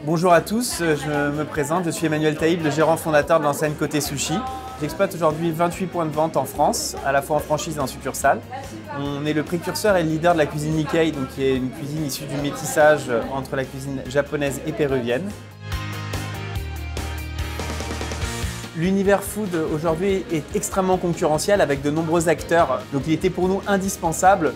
Bonjour à tous, je me présente, je suis Emmanuel Taïb, le gérant fondateur de l'enseigne Côté Sushi. J'exploite aujourd'hui 28 points de vente en France, à la fois en franchise et en succursale. On est le précurseur et le leader de la cuisine Nikkei, donc qui est une cuisine issue du métissage entre la cuisine japonaise et péruvienne. L'univers food aujourd'hui est extrêmement concurrentiel avec de nombreux acteurs. Donc il était pour nous indispensable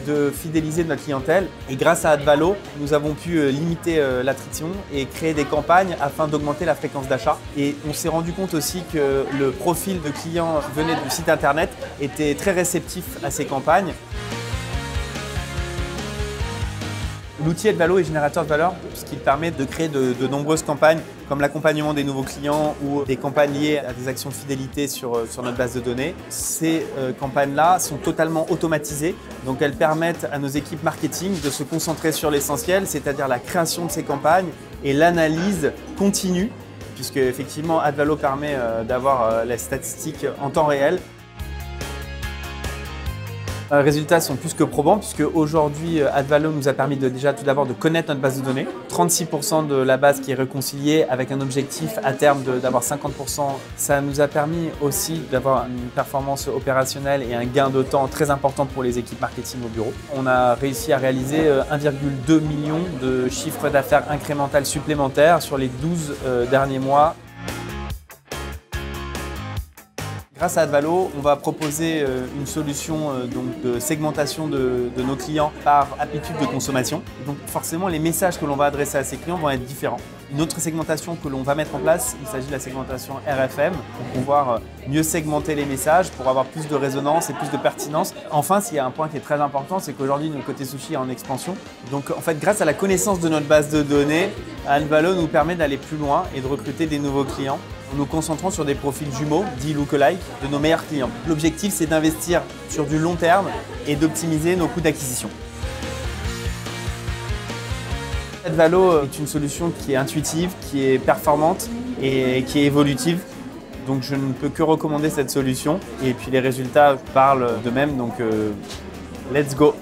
de fidéliser notre clientèle. Et grâce à Advalo, nous avons pu limiter l'attrition et créer des campagnes afin d'augmenter la fréquence d'achat. Et on s'est rendu compte aussi que le profil de clients qui venait du site internet était très réceptif à ces campagnes. L'outil Advalo est générateur de valeur puisqu'il permet de créer de nombreuses campagnes comme l'accompagnement des nouveaux clients ou des campagnes liées à des actions de fidélité sur notre base de données. Ces campagnes-là sont totalement automatisées, donc elles permettent à nos équipes marketing de se concentrer sur l'essentiel, c'est-à-dire la création de ces campagnes et l'analyse continue, puisque effectivement Advalo permet d'avoir les statistiques en temps réel. Les résultats sont plus que probants puisque aujourd'hui Advalo nous a permis déjà tout d'abord de connaître notre base de données. 36% de la base qui est réconciliée avec un objectif à terme d'avoir 50%. Ça nous a permis aussi d'avoir une performance opérationnelle et un gain de temps très important pour les équipes marketing au bureau. On a réussi à réaliser 1,2 million de chiffre d'affaires incrémental supplémentaires sur les 12 derniers mois. Grâce à Advalo, on va proposer une solution de segmentation de nos clients par habitude de consommation. Donc forcément, les messages que l'on va adresser à ces clients vont être différents. Une autre segmentation que l'on va mettre en place, il s'agit de la segmentation RFM pour pouvoir mieux segmenter les messages, pour avoir plus de résonance et plus de pertinence. Enfin, s'il y a un point qui est très important, c'est qu'aujourd'hui, notre Côté Sushi est en expansion. Donc en fait, grâce à la connaissance de notre base de données, Advalo nous permet d'aller plus loin et de recruter des nouveaux clients en nous concentrant sur des profils jumeaux, dits lookalike, de nos meilleurs clients. L'objectif, c'est d'investir sur du long terme et d'optimiser nos coûts d'acquisition. Advalo est une solution qui est intuitive, qui est performante et qui est évolutive. Donc je ne peux que recommander cette solution. Et puis les résultats parlent d'eux-mêmes, donc let's go!